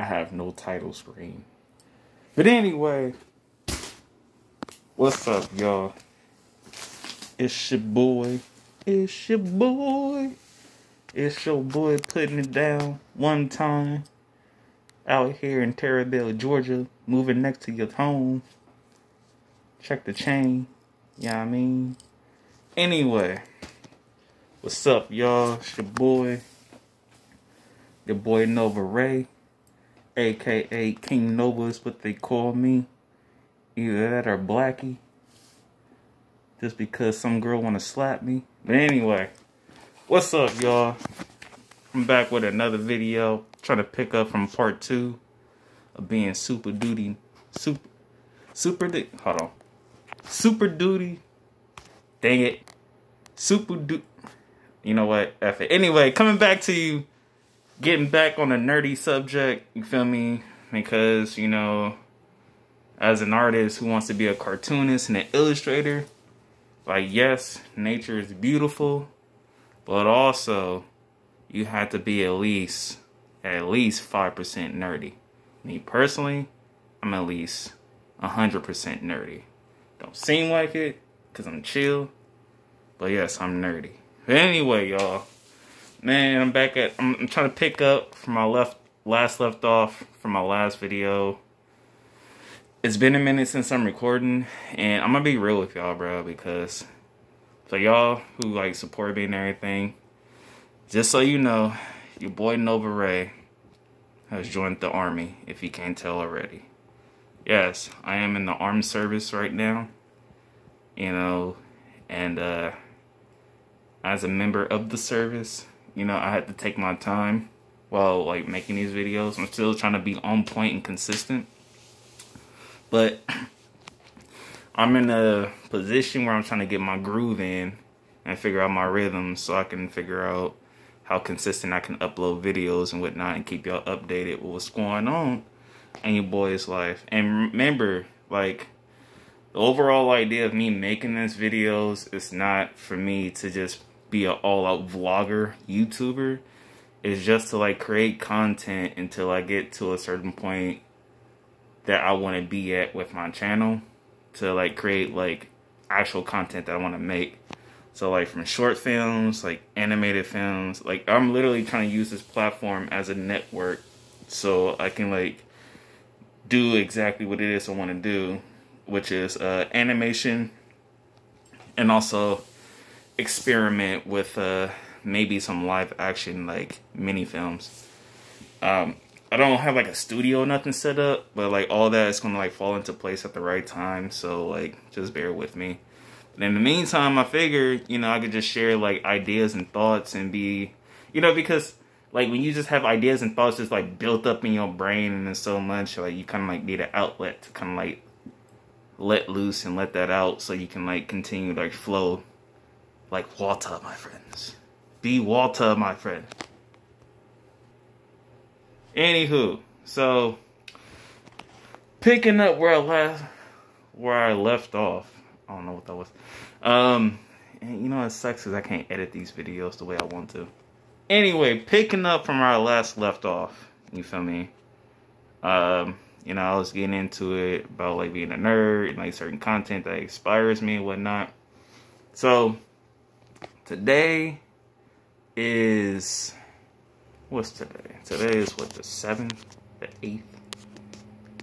I have no title screen. But anyway, what's up, y'all? It's your boy. It's your boy. It's your boy putting it down one time. Out here in Terrabelle, Georgia. Moving next to your home. Check the chain. You know what I mean? Anyway. What's up, y'all? It's your boy. Your boy Nova Ray. A.K.A. King Nova is what they call me. Either that or Blackie. Just because some girl want to slap me. But anyway. What's up, y'all? I'm back with another video. Trying to pick up from part 2 of being super duty. Super duty. Dang it. You know what? F it. Anyway, coming back to you. Getting back on a nerdy subject. You feel me? Because, you know, as an artist who wants to be a cartoonist and an illustrator, like, yes, nature is beautiful. But also, you have to be at least 5% nerdy. Me personally, I'm at least 100% nerdy. Don't seem like it, because I'm chill. But yes, I'm nerdy. But anyway, y'all. Man, I'm back at... I'm trying to pick up from my last left off from my last video. It's been a minute since I'm recording. And I'm going to be real with y'all, bro. Because... for y'all who, like, support me and everything, just so you know, your boy Nova Ray has joined the army, if you can't tell already. Yes, I am in the armed service right now. You know, and as a member of the service, you know, I had to take my time while, like, making these videos. I'm still trying to be on point and consistent. But... I'm in a position where I'm trying to get my groove in and figure out my rhythm so I can figure out how consistent I can upload videos and whatnot and keep y'all updated with what's going on in your boy's life. And remember, like, the overall idea of me making these videos is not for me to just be an all-out vlogger, YouTuber. It's just to, like, create content until I get to a certain point that I want to be at with my channel. To, like, create, like, actual content that I want to make. So, like, from short films, like, animated films. Like, I'm literally trying to use this platform as a network. So I can, like, do exactly what it is I want to do. Which is animation. And also experiment with maybe some live action, like, mini films. I don't have, like, a studio or nothing set up, but, like, all that is going to, like, fall into place at the right time, so, like, just bear with me. But in the meantime, I figured, you know, I could just share, like, ideas and thoughts and be, you know, because, like, when you just have ideas and thoughts just, like, built up in your brain and there's so much, like, you kind of, like, need an outlet to kind of, like, let loose and let that out so you can, like, continue, like, flow like water, my friends. Be water, my friend. Anywho, so picking up where I left off. I don't know what that was. And you know what sucks is I can't edit these videos the way I want to. Anyway, picking up from where I last left off. You feel me? You know, I was getting into it about, like, being a nerd and, like, certain content that inspires me and whatnot. So today is... what's today? Today is what, the 7th? The 8th?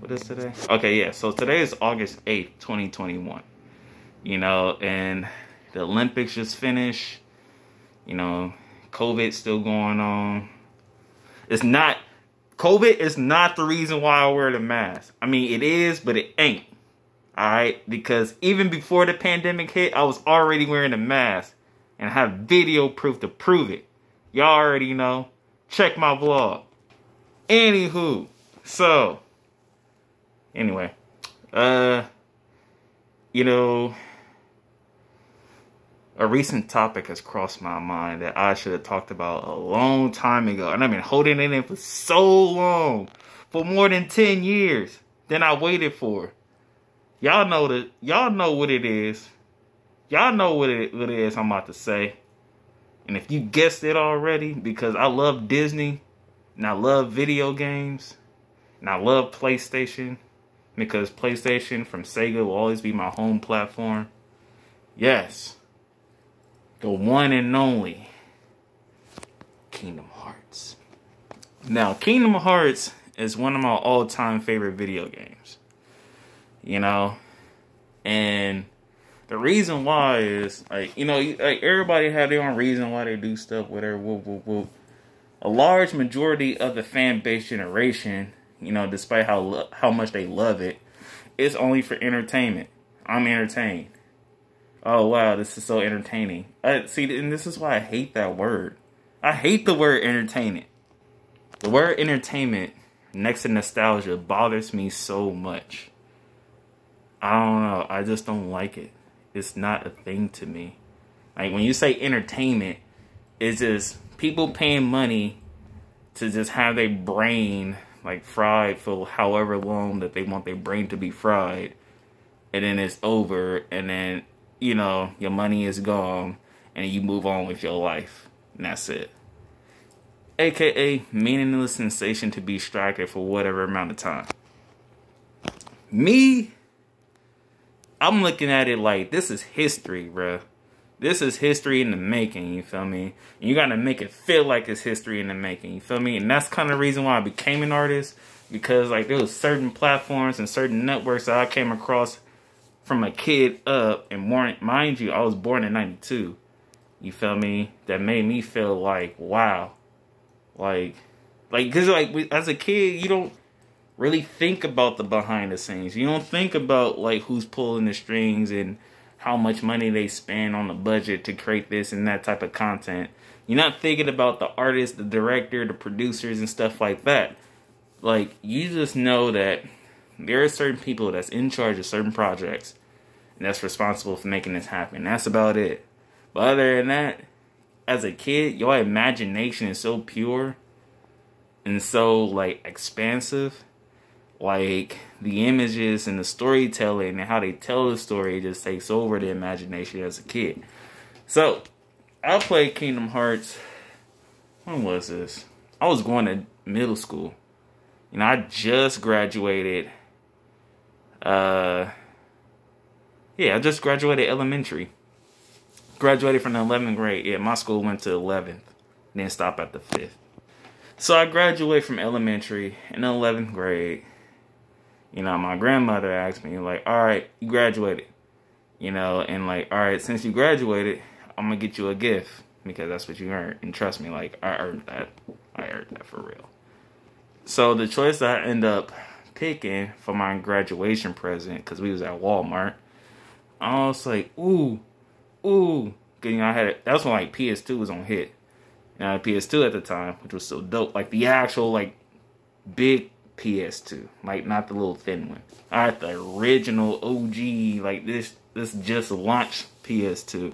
What is today? Okay, yeah. So today is August 8th, 2021. You know, and the Olympics just finished. You know, COVID's still going on. COVID is not the reason why I wear the mask. I mean, it is, but it ain't. Alright? Because even before the pandemic hit, I was already wearing a mask. And I have video proof to prove it. Y'all already know. Check my vlog. Anywho, so anyway, you know, a recent topic has crossed my mind that I should have talked about a long time ago, and I've been holding it in for so long, for more than 10 years. Then I waited for. Y'all know what it is. Y'all know what it is I'm about to say. And if you guessed it already, because I love Disney and I love video games, And I love PlayStation because PlayStation from Sega will always be my home platform. Yes, the one and only Kingdom Hearts. Now, Kingdom Hearts is one of my all-time favorite video games. You know, and the reason why is, like, you know, like everybody have their own reason why they do stuff, whatever, whoop, whoop, whoop. A large majority of the fan base generation, you know, despite how much they love it, it's only for entertainment. I'm entertained. Oh, wow, this is so entertaining. See, and this is why I hate that word. I hate the word entertainment. The word entertainment, next to nostalgia, bothers me so much. I don't know. I just don't like it. It's not a thing to me. Like, when you say entertainment, it's just people paying money to just have their brain, like, fried for however long that they want their brain to be fried. And then it's over. And then, you know, your money is gone. And you move on with your life. And that's it. AKA meaningless sensation to be distracted for whatever amount of time. Me, I'm looking at it like this is history, bruh. This is history in the making, you feel me? And you gotta make it feel like it's history in the making, you feel me? And that's kind of the reason why I became an artist. Because, like, there was certain platforms and certain networks that I came across from a kid up. And more, mind you, I was born in 92. You feel me? That made me feel like, wow. Like, cause like as a kid, you don't really think about the behind the scenes. You don't think about like who's pulling the strings and how much money they spend on the budget to create this and that type of content. You're not thinking about the artist, the director, the producers and stuff like that. Like, you just know that there are certain people that's in charge of certain projects and that's responsible for making this happen. That's about it. But other than that, as a kid, your imagination is so pure and so, like, expansive. Like, the images and the storytelling and how they tell the story just takes over the imagination as a kid. So, I played Kingdom Hearts. When was this? I was going to middle school. You know, I just graduated. I just graduated elementary. Graduated from the 11th grade. Yeah, my school went to 11th. Then stopped at the 5th. So I graduated from elementary in the 11th grade. You know, my grandmother asked me, like, all right, you graduated. You know, and like, all right, since you graduated, I'm going to get you a gift. Because that's what you earned. And trust me, like, I earned that. I earned that for real. So the choice that I ended up picking for my graduation present, because we was at Walmart, I was like, ooh. Cause, you know, that's when like PS2 was on hit. You know, PS2 at the time, which was so dope. Like the actual like big PS2, like not the little thin one. I had the original OG, like this just launched PS2.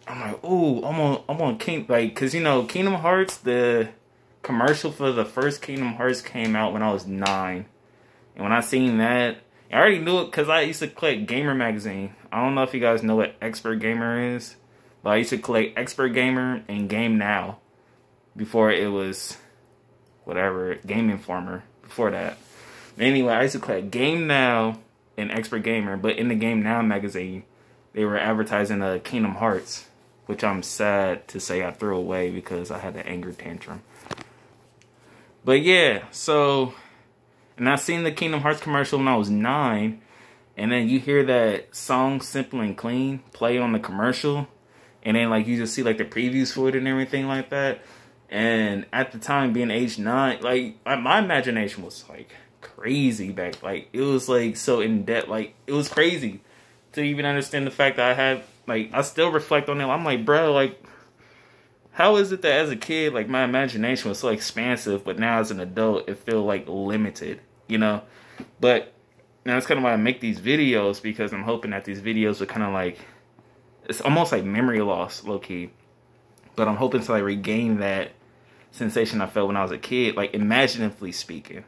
I'm like, ooh, I'm on King, like, cause you know Kingdom Hearts, the commercial for the first Kingdom Hearts came out when I was 9, and when I seen that. I already knew it because I used to collect Gamer magazine. I don't know if you guys know what Expert Gamer is, but I used to collect Expert Gamer and Game Now before it was whatever, Game Informer before that. Anyway, I used to collect Game Now and Expert Gamer, but in the Game Now magazine, they were advertising Kingdom Hearts, which I'm sad to say I threw away because I had an anger tantrum. But yeah, so... And I seen the Kingdom Hearts commercial when I was 9. And then you hear that song, Simple and Clean, play on the commercial. And then, like, you just see, like, the previews for it and everything like that. And at the time, being age 9, like, my imagination was, like, crazy back. Like, it was, like, so in-depth. Like, it was crazy to even understand the fact that I had, like, I still reflect on it. I'm like, bro, like, how is it that as a kid, like, my imagination was so expansive, but now as an adult, it feels, like, limited, you know? But now that's kind of why I make these videos, because I'm hoping that these videos are kind of, like, it's almost like memory loss, low-key. But I'm hoping to, like, regain that sensation I felt when I was a kid, like, imaginatively speaking.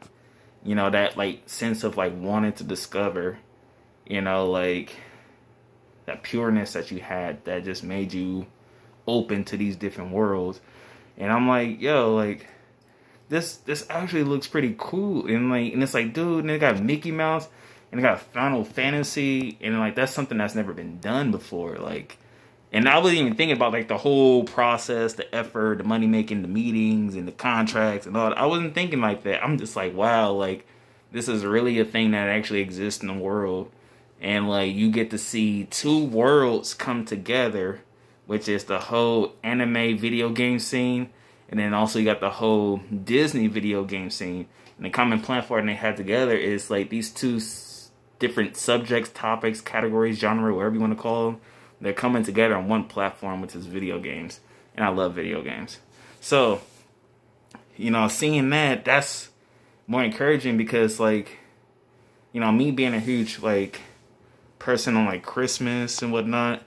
You know, that, like, sense of, like, wanting to discover, you know, like, that pureness that you had that just made you open to these different worlds. And I'm like, yo, like, this actually looks pretty cool. And like, and it's like, dude, and they got Mickey Mouse and they got Final Fantasy, and like that's something that's never been done before. Like, and I wasn't even thinking about like the whole process, the effort, the money making, the meetings and the contracts and all that. I wasn't thinking like that. I'm just like, wow, like this is really a thing that actually exists in the world. And like you get to see two worlds come together, which is the whole anime video game scene, and then also you got the whole Disney video game scene. And the common platform they have together is like these two different subjects, topics, categories, genre, whatever you want to call them. They're coming together on one platform, which is video games. And I love video games. So, you know, seeing that, that's more encouraging because, like, you know, me being a huge, like, person on, like, Christmas and whatnot,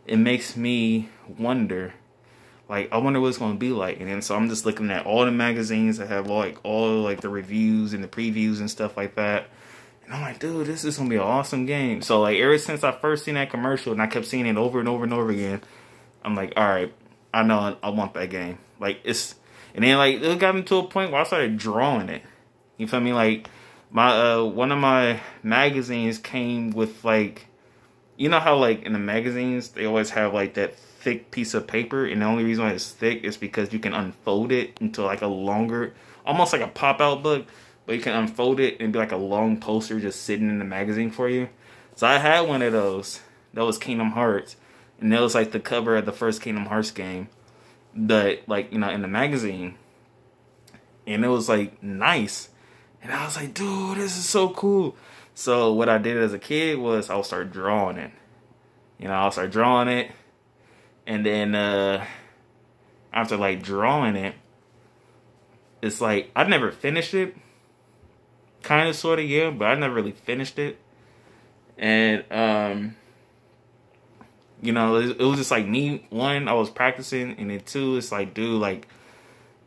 it makes me wonder, like, I wonder what it's going to be like. And then so I'm just looking at all the magazines that have, like, all, like, the reviews and the previews and stuff like that. And I'm like, dude, this is going to be an awesome game. So, like, ever since I first seen that commercial and I kept seeing it over and over and over again, I'm like, all right, I know I want that game. Like, it's... And then, like, it got me to a point where I started drawing it. You feel me? Like, my one of my magazines came with, like... You know how, like, in the magazines, they always have, like, that thick piece of paper? And the only reason why it's thick is because you can unfold it into, like, a longer... Almost like a pop-out book. But you can unfold it and be like a long poster just sitting in the magazine for you. So I had one of those. That was Kingdom Hearts. And that was like the cover of the first Kingdom Hearts game. But like, you know, in the magazine. And it was like nice. And I was like, dude, this is so cool. So what I did as a kid was I'll start drawing it. You know, I'll start drawing it. And then after like drawing it, it's like I never finished it. Kind of, sort of, yeah, but I never really finished it. And, you know, it was just like me, one, I was practicing, and then two, it's like, dude, like,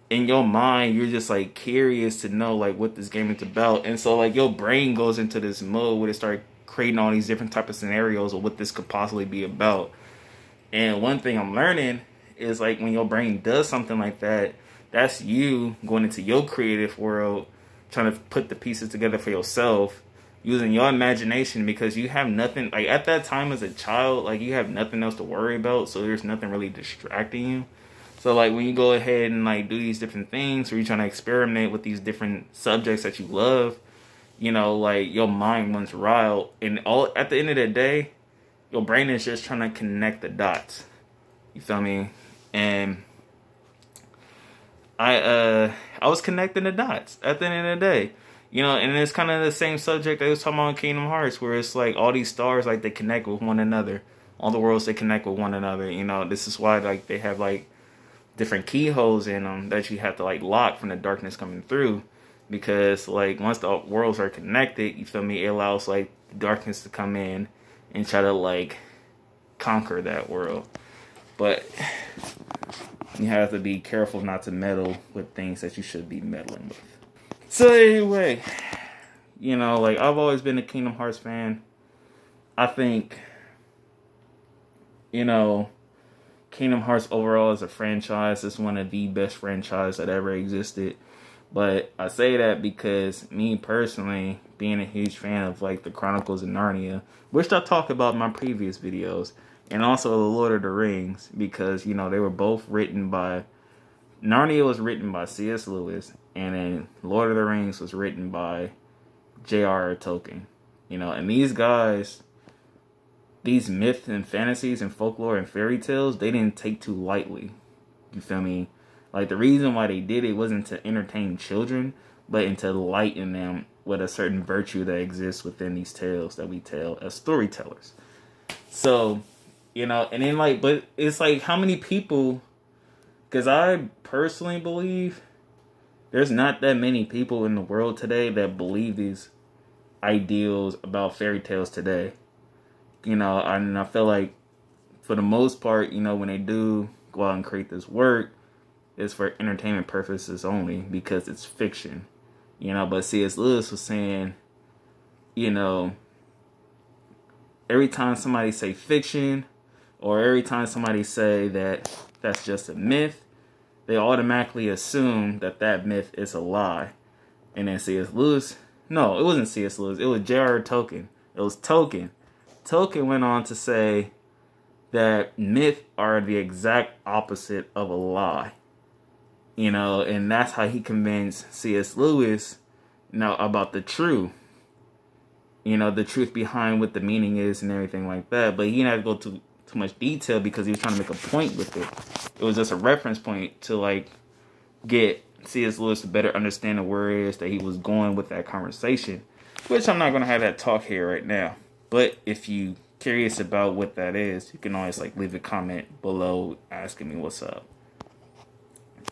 in your mind, you're just, like, curious to know, like, what this game is about. And so, like, your brain goes into this mode where it starts creating all these different type of scenarios of what this could possibly be about. And one thing I'm learning is, like, when your brain does something like that, that's you going into your creative world, trying to put the pieces together for yourself, using your imagination, because you have nothing, like at that time as a child, like you have nothing else to worry about, so there's nothing really distracting you. So like when you go ahead and like do these different things, or you're trying to experiment with these different subjects that you love, you know, like your mind runs wild, and all at the end of the day, your brain is just trying to connect the dots. You feel me? And I was connecting the dots at the end of the day. You know, and it's kind of the same subject I was talking about in Kingdom Hearts, where it's like all these stars, like they connect with one another. All the worlds, they connect with one another. You know, this is why like they have like different keyholes in them that you have to like lock from the darkness coming through. Because like once the worlds are connected, you feel me, it allows like darkness to come in and try to like conquer that world. But you have to be careful not to meddle with things that you should be meddling with. So anyway, you know, like I've always been a Kingdom Hearts fan. I think, you know, Kingdom Hearts overall as a franchise is one of the best franchises that ever existed. But I say that because me personally, being a huge fan of like the Chronicles of Narnia, which I talked about in my previous videos, and also The Lord of the Rings, because, you know, they were both written by... Narnia was written by C.S. Lewis, and then Lord of the Rings was written by J.R.R. Tolkien. You know, and these guys, these myths and fantasies and folklore and fairy tales, they didn't take too lightly. You feel me? Like, the reason why they did it wasn't to entertain children, but to enlighten them with a certain virtue that exists within these tales that we tell as storytellers. So... You know, and then like, but it's like how many people, because I personally believe there's not that many people in the world today that believe these ideals about fairy tales today. You know, and I feel like for the most part, you know, when they do go out and create this work, it's for entertainment purposes only because it's fiction. You know, but C.S. Lewis was saying, you know, every time somebody say fiction, or every time somebody say that that's just a myth, they automatically assume that that myth is a lie. And then C.S. Lewis, no, it wasn't C.S. Lewis, it was J.R. Tolkien. It was Tolkien. Tolkien went on to say that myth are the exact opposite of a lie. You know, and that's how he convinced C.S. Lewis, you know, about the truth. You know, the truth behind what the meaning is and everything like that. But he didn't have to go too much detail because he was trying to make a point with it. It was just a reference point to, like, get C.S. Lewis to better understand where it is that he was going with that conversation. Which I'm not going to have that talk here right now. But if you curious about what that is, you can always, like, leave a comment below asking me what's up.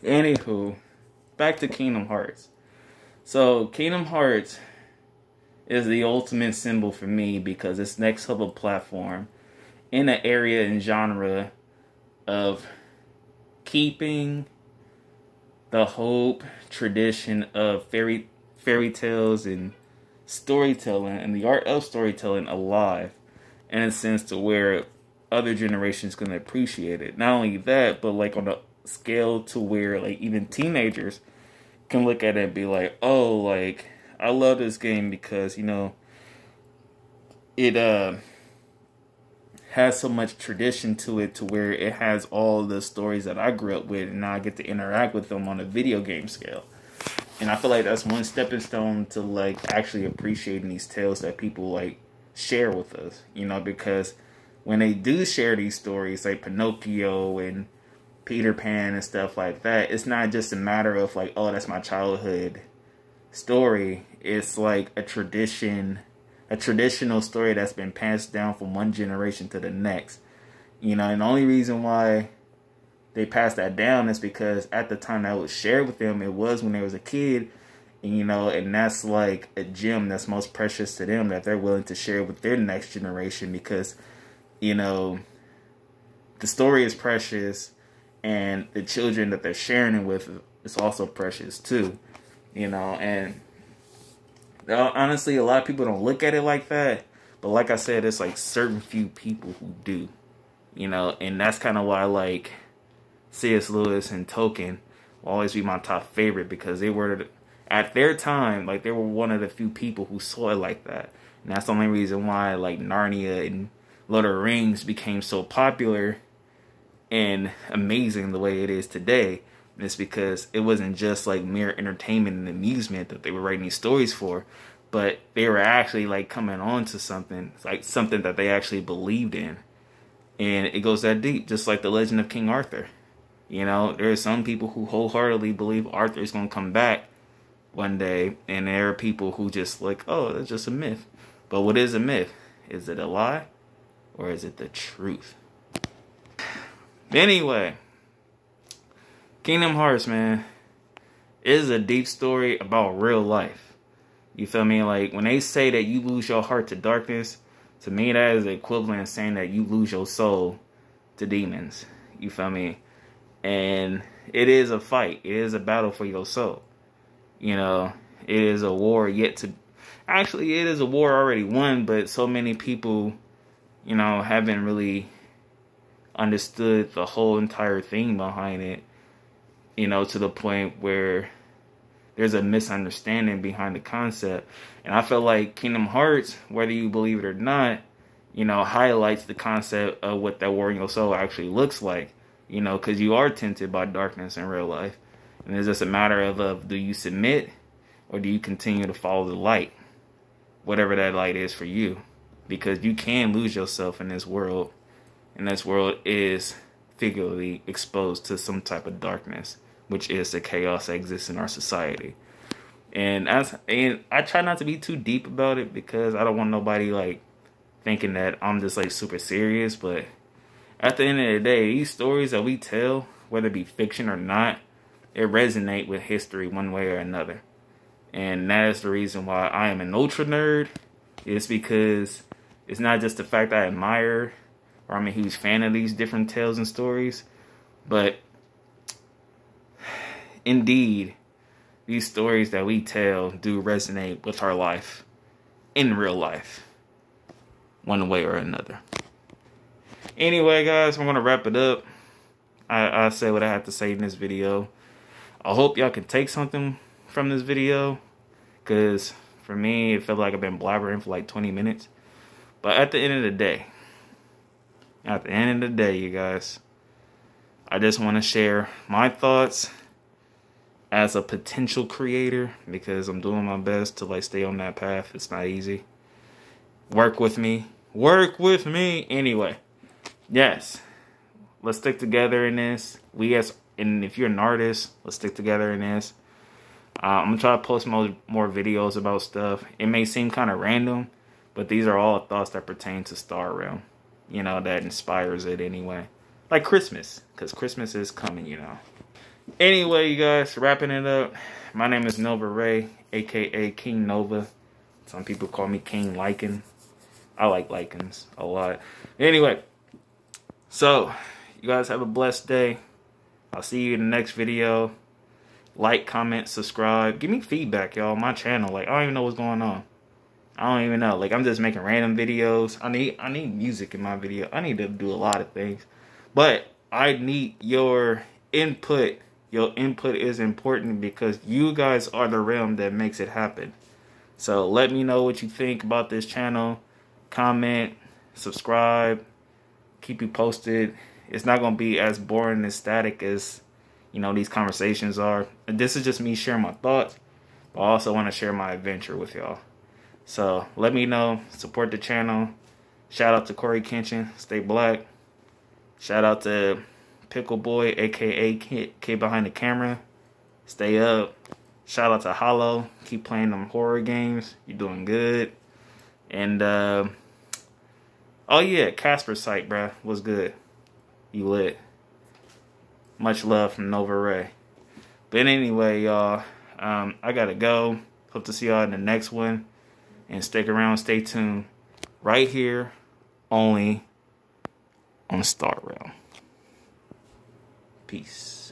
Anywho, back to Kingdom Hearts. So, Kingdom Hearts is the ultimate symbol for me because it's next level platform in an area and genre of keeping the hope, tradition of fairy tales and storytelling and the art of storytelling alive in a sense to where other generations can appreciate it. Not only that, but like on a scale to where like even teenagers can look at it and be like, oh, like I love this game because, you know, it has so much tradition to it to where it has all the stories that I grew up with and now I get to interact with them on a video game scale. And I feel like that's one stepping stone to like actually appreciating these tales that people like share with us, you know, because when they do share these stories like Pinocchio and Peter Pan and stuff like that, it's not just a matter of like, oh, that's my childhood story. It's like a traditional story that's been passed down from one generation to the next, you know. And the only reason why they passed that down is because at the time that was shared with them, it was when they was a kid, and, you know, and that's like a gem that's most precious to them that they're willing to share with their next generation because, you know, the story is precious and the children that they're sharing it with is also precious too, you know. And honestly, a lot of people don't look at it like that, but like I said, it's like certain few people who do, you know. And that's kind of why like C.S. Lewis and Tolkien will always be my top favorite because they were, at their time, like they were one of the few people who saw it like that. And that's the only reason why like Narnia and Lord of the Rings became so popular and amazing the way it is today. And it's because it wasn't just like mere entertainment and amusement that they were writing these stories for, but they were actually like coming on to something, like something that they actually believed in. And it goes that deep, just like the legend of King Arthur. You know, there are some people who wholeheartedly believe Arthur is going to come back one day, and there are people who just like, oh, that's just a myth. But what is a myth? Is it a lie or is it the truth? Anyway, Kingdom Hearts, man, is a deep story about real life. You feel me? Like when they say that you lose your heart to darkness, to me that is the equivalent of saying that you lose your soul to demons. You feel me? And it is a fight. It is a battle for your soul. You know, it is a war yet to... Actually, it is a war already won, but so many people, you know, haven't really understood the whole entire thing behind it, you know, to the point where there's a misunderstanding behind the concept. And I feel like Kingdom Hearts, whether you believe it or not, you know, highlights the concept of what that war in your soul actually looks like, you know, because you are tempted by darkness in real life. And it's just a matter of do you submit or do you continue to follow the light, whatever that light is for you, because you can lose yourself in this world. And this world is figuratively exposed to some type of darkness, which is the chaos that exists in our society. And I try not to be too deep about it because I don't want nobody like thinking that I'm just like super serious. But at the end of the day, these stories that we tell, whether it be fiction or not, it resonate with history one way or another. And that is the reason why I am an ultra nerd. It's because it's not just the fact I admire or I'm a huge fan of these different tales and stories, but indeed, these stories that we tell do resonate with our life, in real life, one way or another. Anyway, guys, I'm going to wrap it up. I say what I have to say in this video. I hope y'all can take something from this video, because for me, it felt like I've been blabbering for like 20 minutes. But at the end of the day, you guys, I just want to share my thoughts as a potential creator, because I'm doing my best to like stay on that path. It's not easy. Work with me. Anyway, yes, let's stick together in this. And if you're an artist, let's stick together in this. I'm gonna try to post more videos about stuff. It may seem kind of random, but these are all thoughts that pertain to Star Realm. You know, that inspires it anyway. Like Christmas, because Christmas is coming, you know. Anyway, you guys, wrapping it up. My name is Nova Ray, aka King Nova. Some people call me King Lichen. I like lichens a lot. Anyway, so you guys have a blessed day. I'll see you in the next video. Like, comment, subscribe. Give me feedback, y'all, on my channel. Like, I don't even know what's going on. I don't even know. Like, I'm just making random videos. I need music in my video. I need to do a lot of things. But I need your input. Your input is important, because you guys are the realm that makes it happen. So let me know what you think about this channel. Comment, subscribe, keep you posted. It's not going to be as boring and static as, you know, these conversations are. This is just me sharing my thoughts, but I also want to share my adventure with y'all. So let me know. Support the channel. Shout out to Corey Kenshin. Stay black. Shout out to Pickle Boy, aka Kid behind the camera. Stay up. Shout out to Hollow. Keep playing them horror games. You're doing good. And oh yeah, Casper site, bruh. What's good? You lit. Much love from Nova Ray. But anyway, y'all, I gotta go. Hope to see y'all in the next one. And stick around, stay tuned. Right here, only on Star Realm. Peace.